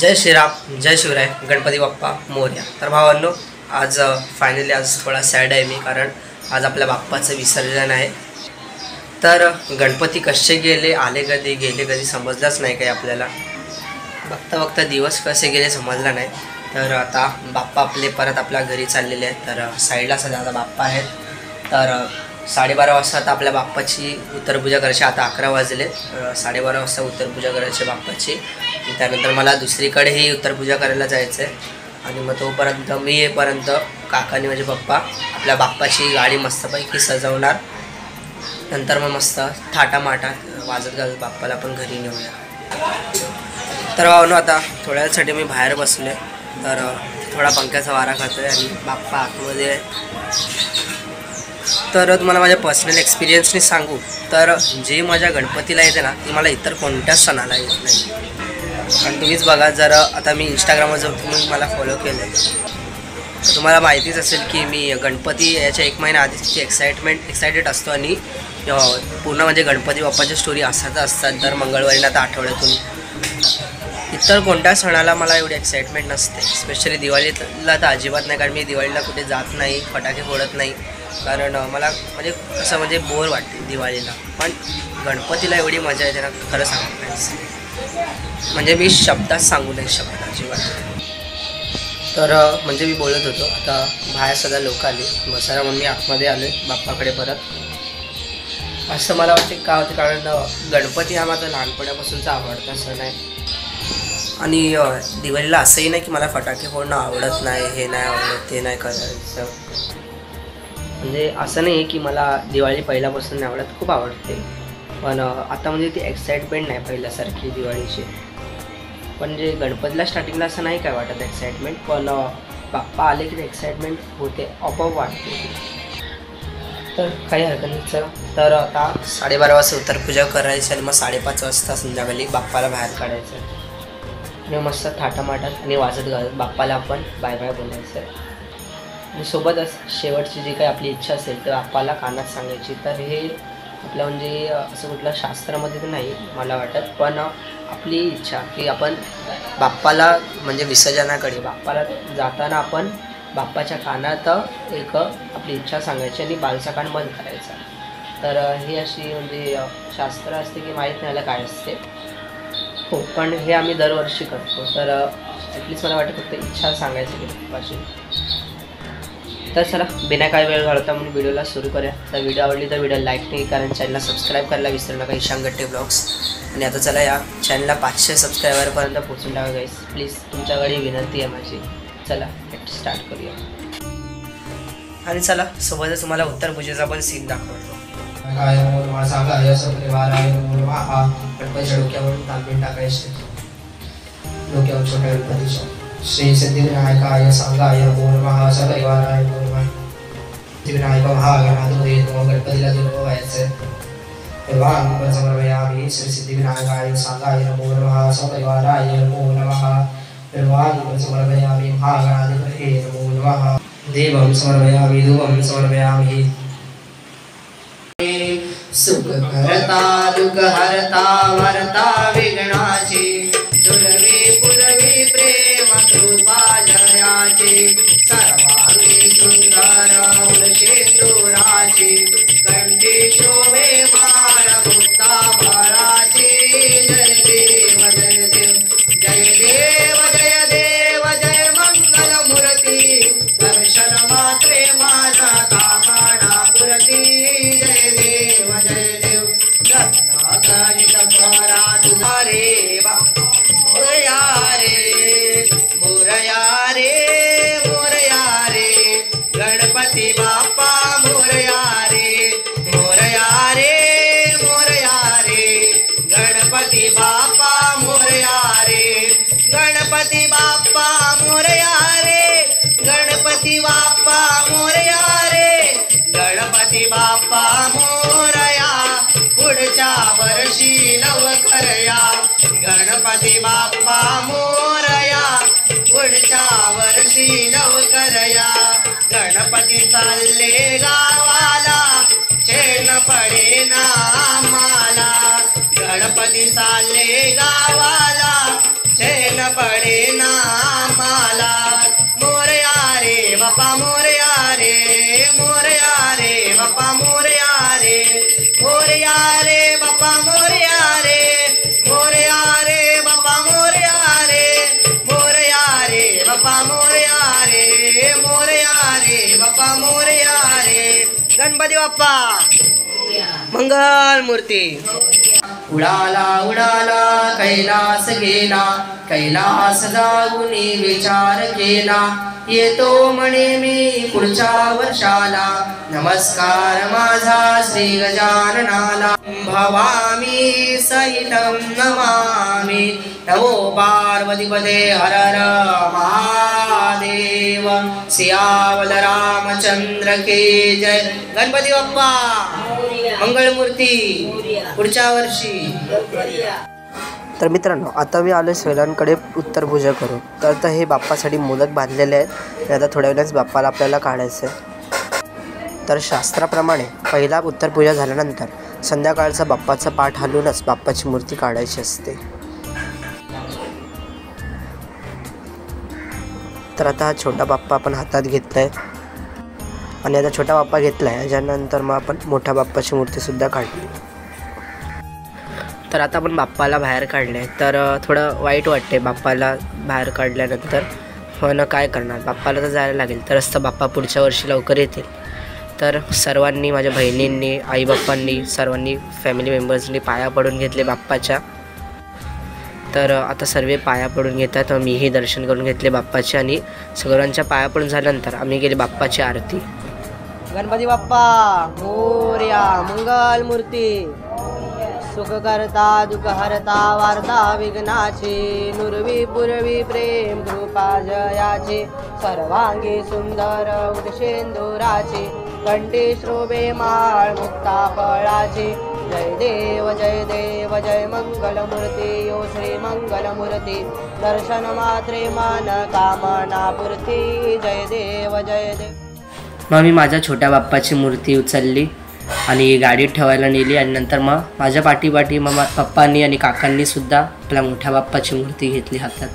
जय श्रीराम, जय शिवराय, गणपती बाप्पा मोरया। तर भावांनो, आज फायनली आज थोडा सॅड आहे मी, कारण आज आपल्या बाप्पाचं विसर्जन आहे। तर गणपती कसे गेले, आले कधी, गेले कधी समजलंच नाही काही आपल्याला। बघता बघता दिवस कसे गेले समजला नाही। तर आता बाप्पा आपले परत आपल्या घरी चाललेले आहेत। तर साईडला सध्या आता बाप्पा आहेत। तर 12:30 वाजता आता आपल्या बाप्पाची उत्तरपूजा करायची। आता 11 वाजले, 12:30 वाजता उत्तरपूजा करायची बाप्पाची। त्यानंतर मला दुसरीकडेही उत्तरपूजा करायला जायचं आहे। आणि मग तोपर्यंत मी येईपर्यंत काकाने म्हणजे पप्पा आपल्या बाप्पाची गाडी मस्तपैकी सजवणार। नंतर मग मस्त थाटामाटात वाजत गाजत बाप्पाला पण घरी नेऊया। तर भावनो, आता थोड्या वेळासाठी मी बाहेर बसले, तर थोडा पंख्याचा वारा खातोय आणि बाप्पा आतमध्ये। तर तुम्हाला माझ्या पर्सनल एक्सपिरियन्सने सांगू तर जे माझ्या गणपतीला येते ना, ती मला इतर कोणत्याच सणाला येत नाही। आणि तुम्हीच बघा, जर आता मी इंस्टाग्रामवर जर तुम्ही मला फॉलो केलं तर तुम्हाला माहितीच असेल की मी गणपती याच्या 1 महिना आधीच किती एक्सायटेड असतो। आणि पूर्ण म्हणजे गणपती बाप्पाच्या स्टोरी असतात दर मंगळवारी ना, तर आठवड्यातून। इतर कोणत्या सणाला मला एवढी एक्साइटमेंट नसते, स्पेशली दिवाळीला तर अजिबात नाही, कारण मी दिवाळीला कुठे जात नाही, फटाके फोडत नाही, कारण मला म्हणजे असं म्हणजे बोर वाटते दिवाळीला। पण गणपतीला एवढी मजा येते ना, खरं सांगू नाही, म्हणजे मी शब्दात सांगू नाही शकत अजिबात। तर म्हणजे मी बोलत होतो, आता बाहेर सध्या लोक आली बसायला, म्हणून मी आतमध्ये आलो बाप्पाकडे परत। असं मला वाटते का होते, कारण गणपती हा माझा लहानपणापासूनचा आवडता सण आहे। आणि दिवाळीला असंही नाही की मला फटाके फोडणं आवडत नाही, हे नाही आवडत, ते नाही करायचं, म्हणजे असं नाही की मला दिवाळी पहिल्यापासून नाही आवडत, खूप आवडते। पण आता म्हणजे ती एक्साइटमेंट नाही पहिल्यासारखी दिवाळीची। पण जे गणपतीला स्टार्टिंगला असं नाही काय वाटत एक्साइटमेंट, पण बाप्पा आले की एक्साइटमेंट होते, आपोआप वाटते। तर काही हरकत नाही। तर आता 12:30 वाजता उत्तरपूजा करायची आणि मग 5:30 वाजता संध्याकाळी बाप्पाला बाहेर काढायचं आणि मस्त थाटामाटात आणि वाजत गाजत बाप्पाला आपण बाय बाय बोलायचं। आणि सोबतच शेवटची जी काही आपली इच्छा असेल तर बाप्पाला कानात सांगायची। तर हे आपलं म्हणजे असं कुठलं शास्त्रामध्ये तर नाही मला वाटत, पण आपली इच्छा की आपण बाप्पाला म्हणजे विसर्जनाकडे बाप्पाला जाताना आपण बाप्पाच्या कानात एक आपली इच्छा सांगायची आणि बालचा कान बंद करायचा। तर ही अशी म्हणजे शास्त्र असते की माहीत नाही मला काय असते, हो, पण हे आम्ही दरवर्षी करतो। तर ॲटलीस्ट मला वाटतं फक्त इच्छा सांगायची की बाप्पाशी। तर चला, बिना काय वेळ घालवता म्हणून व्हिडिओला सुरू करूया। तर व्हिडिओ आवडली तर व्हिडिओ लाईक नाही, कारण चॅनलला सबस्क्राईब करायला विसरू नका, ईशान गट्टे ब्लॉग्स। आणि आता चला या चॅनलला 500 सबस्क्रायबरपर्यंत पोहोचून टाका गाईस, प्लीज, तुमच्याकडे विनंती आहे माझी। चला स्टार्ट करूया। आणि चला सोबतच तुम्हाला उत्तरपूजेचा पण सीन दाखवतो। गणपतीच्या डोक्यावरून तांबील टाकायचे, डोक्यावर छोट्या गणपतीच्या। श्री सिद्धिविनायकाय सांगाय नमो नमः, सपरिवाराय नमो नमः। सिद्धिविनायक महागणाधिपतये नमः। गणपतीला जोडवा व्हायचं, सर्वांग समर्पयामि। श्री सिद्धिविनायकाय सांगाय नमो नमः, सपरिवाराय नमो नमः। सर्वांग समर्पयामि, महागणाधिपतये नमो नमः। देवं समर्पयामि, धूपं समर्पयामि। सुख करता दुःख हरता वरता विघ्नाची, दुर्वी पुरवी प्रेम कृपा जयाची। सर्वांगी सुंदर उलशेंदुराची, कंठी शोभे माळ मुक्ता बाळाची। जय देव जय देव, जय देव जय देव, जय मंगल मूर्ती। दर्शन मात्रे माझा कामना पुरती। जय देव जय देव, रत्नागणित परा तुझा रे बा। मोरया रे, मोरया रे, मोरया रे, गणपती बाप्पा मोरया रे। मोरया रे, मोरया रे, गणपती बाप्पा मोरया रे। गणपती बाप्पा मोरया रे, गणपती बाप्पा मोरया रे। गणपती बाप्पा मोरया, पुढच्या वर्षी लवकर या। गणपती बाप्पा मोरया, पुढच्या वर्षी लवकर या। गणपती चालले गावाला, चैन पडेना आम्हाला। गणपती चालले गावाला, चैन पडे मोरया रे, मोरया रे बाप्पा मोरया रे, मोरया रे बाप्पा मोरया रे, मोरया रे बाप्पा मोरया रे, मोरया रे बाप्पा मोरया रे. गणपती बाप्पा मंगल मूर्ती. उडाला उडाला कैलास गेला, कैलास जाऊनी विचार केला, येतो म्हणे मी पुढच्या वर्षाला, नमस्कार माझा श्री गजाननाला. भवामी सहितं नमामि, नमो पार्वतीपदे हर हर महादेव. सियावल रामचंद्र के जय. गणपती बाप्पा मंगळमूर्ती पुढच्या वर्षी. तर मित्रांनो, आता मी आलो सैलांकडे उत्तर पूजा करू. तर आता हे बाप्पासाठी मोदक बांधलेले आहेत आणि आता थोड्या वेळाच बाप्पाला आपल्याला काढायचं आहे. तर शास्त्राप्रमाणे पहिला उत्तर पूजा झाल्यानंतर संध्याकाळचा बाप्पाचा पाठ हलवूनच बाप्पाची मूर्ती काढायची असते. तर आता हा छोटा बाप्पा आपण हातात घेतला आहे आणि आता छोटा बाप्पा घेतला आहे, याच्यानंतर मग आपण मोठ्या बाप्पाची मूर्तीसुद्धा काढली. तर आता आपण बाप्पाला बाहेर काढले आहे. तर थोडं वाईट वाटते बाप्पाला बाहेर काढल्यानंतर, पण काय करणार, बाप्पाला तर जायला लागेल, तरच तर बाप्पा पुढच्या वर्षी लवकर येतील. तर सर्वांनी, माझ्या बहिणींनी, आईबाप्पांनी, सर्वांनी, फॅमिली मेंबर्सनी पाया पडून घेतले बाप्पाच्या. तर आता सर्व पाया पडून घेतात, मीही दर्शन करून घेतले बाप्पाचे आणि सर्वांच्या पाया पडून झाल्यानंतर आम्ही गेले बाप्पाची आरती. गणपती बाप्पा मोरया, मंगल मूर्ती. सुख करता दुःख हरता वार्ता विघ्नाची, नुरवी पुरवी प्रेम कृपा जयाची, सर्वांगी सुंदर उदशेंदुराची, कंठी श्रोभे माळ मुक्ता फळाची. जय देव जय देव जय मंगलमूर्ती, यो श्री मंगलमूर्ती. दर्शन मात्रे मन कामना पूर्ती. जय देव जय देव. मग मी माझ्या छोट्या बाप्पाची मूर्ती उचलली आणि गाडीत ठेवायला नेली आणि नंतर मग माझ्या पाठीपाठी मग पप्पांनी आणि काकांनी सुद्धा आपल्या मोठ्या बाप्पाची मूर्ती घेतली हातात.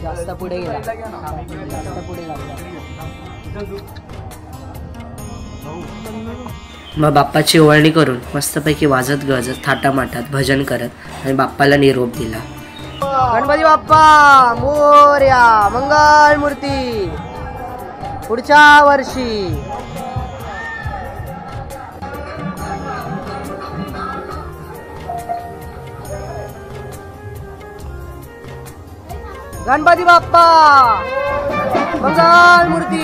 जास्त पुढे गेला, जास्त पुढे गेला. मग बाप्पाची ओवाळणी करून मस्तपैकी वाजत गाजत थाटामाटात भजन करत आणि बाप्पाला निरोप दिला. गणपती बाप्पा मोरया, मंगल मूर्ती पुढच्या वर्षी. गणपती बाप्पा मंगल मूर्ती.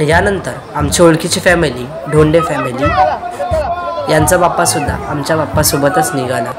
यानंतर आमची ओळखीची फॅमिली ढोंडे फॅमिली यांचा बाप्पासुद्धा आमच्या बाप्पासोबतच निघाला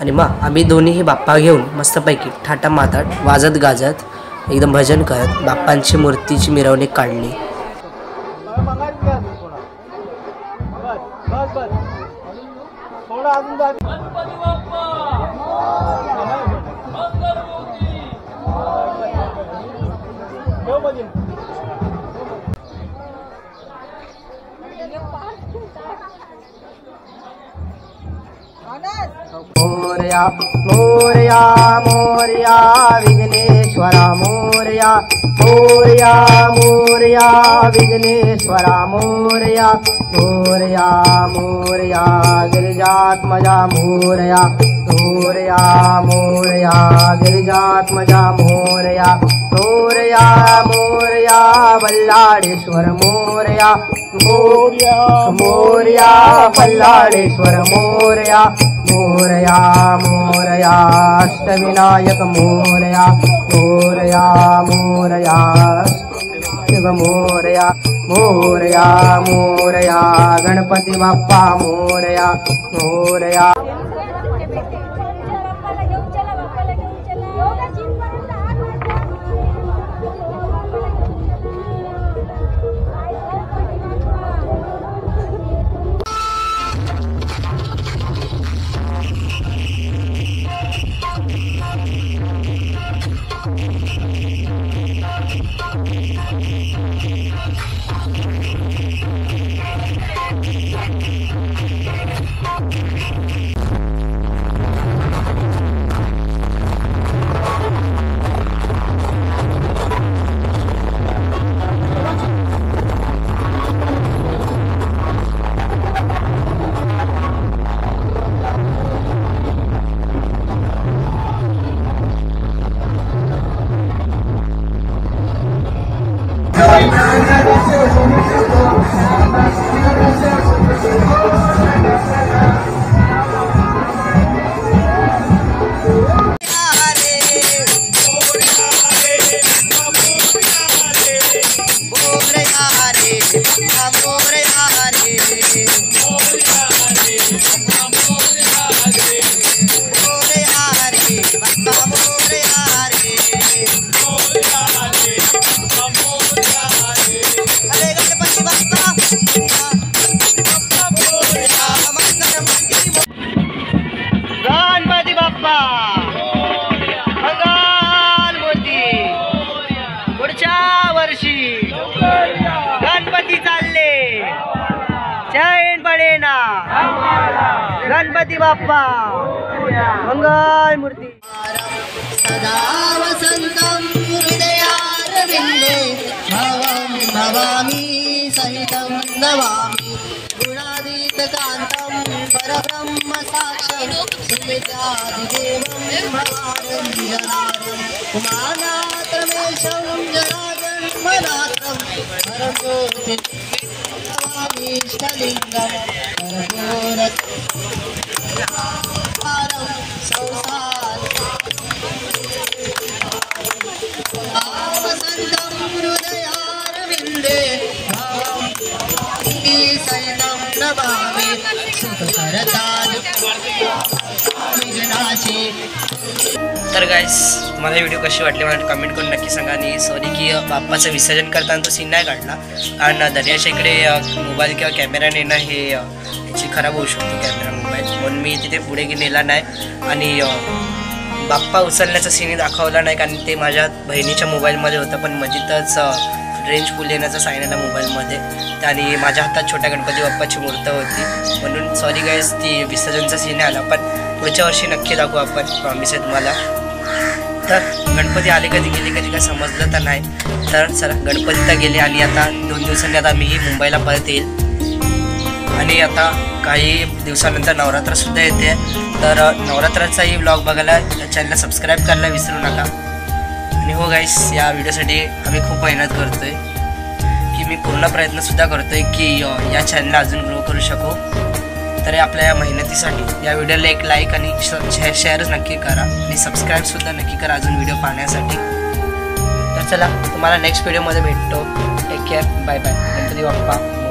आणि मग आम्ही दोन्हीही बाप्पा घेऊन मस्तपैकी थाटा माटात वाजत गाजत एकदम भजन करत बाप्पांची मूर्तीची मिरवणूक काढली. मोरया मोरया मोरया विघ्नेश्वरा मोरया मोरया मोरया विघ्नेश्वरा मोरया मोरया मोरया गिरिजात्मजा मोरया मोरया मोरया गिरिजात्मजा मोरया मोरया मोरया बल्लाळेश्वर मोरया मोरया मोरया बल्लाळेश्वर मोरया मोरया मोरया अष्टविनायक मोरया मोरया मोरया शिव मोरया मोरया मोरया गणपती बाप्पा मोरया मोरया. गणपती बाप्पा मंगल मूर्ती. सदा वसंतं हृदयारविन्दे भवं भवामि सहितं नमामि गुणातीतकान्तं परब्रह्म साक्षं सुविद्यादिदेवं भवानन्दनादं उमानाथरमेशं जनार्दनमनाथं परमज्योतिर्भवामीष्टलिङ्गं परमोरत् संसार वसंतं हृदयारविन्दे भवं सहितं नमामि सुखकरतानि विघ्नाची. तर गाईस मला व्हिडिओ कशी वाटली मला कमेंट करून नक्की सांगा. आणि सॉरी की बाप्पाचं विसर्जन करताना तो सीन नाही काढला कारण दर्याच्या इकडे मोबाईल किंवा कॅमेरा नेणं हे खराब होऊ शकतो कॅमेरा मोबाईल म्हणून मी तिथे पुढे नेला नाही आणि बाप्पा उचलण्याचा सीन दाखवला नाही कारण ते माझ्या बहिणीच्या मोबाईलमध्ये होतं पण मधीतच रेंज फुल येण्याचा साईन आला मोबाईलमध्ये आणि माझ्या हातात छोट्या गणपती बाप्पाची मूर्ती होती म्हणून सॉरी गाईस ती विसर्जनचा सीन आला पण पुढच्या वर्षी नक्की दाखवू आपण प्रॉमिस आहे तुम्हाला. तर गणपती आले कधी गेले कधी काय समजलं तर नाही तर चला गणपती तर गेले आणि आता 2 दिवसांनी आता मीही मुंबईला परत येईल आणि आता काही दिवसानंतर नवरात्रसुद्धा येते तर नवरात्राचाही व्लॉग बघायला चॅनलला सबस्क्राईब करायला विसरू नका. आणि हो गाईस या व्हिडिओसाठी आम्ही खूप मेहनत करतो आहे की मी पूर्ण प्रयत्नसुद्धा करतो आहे की या चॅनलला अजून ग्रो करू शकू. तर आपल्या या मेहनतीसाठी या व्हिडिओला एक लाईक आणि शेअरच नक्की करा आणि सबस्क्राईबसुद्धा नक्की करा अजून व्हिडिओ पाहण्यासाठी. तर चला तुम्हाला नेक्स्ट व्हिडिओमध्ये भेटतो. Take care. Bye bye. Ganpati बाप्पा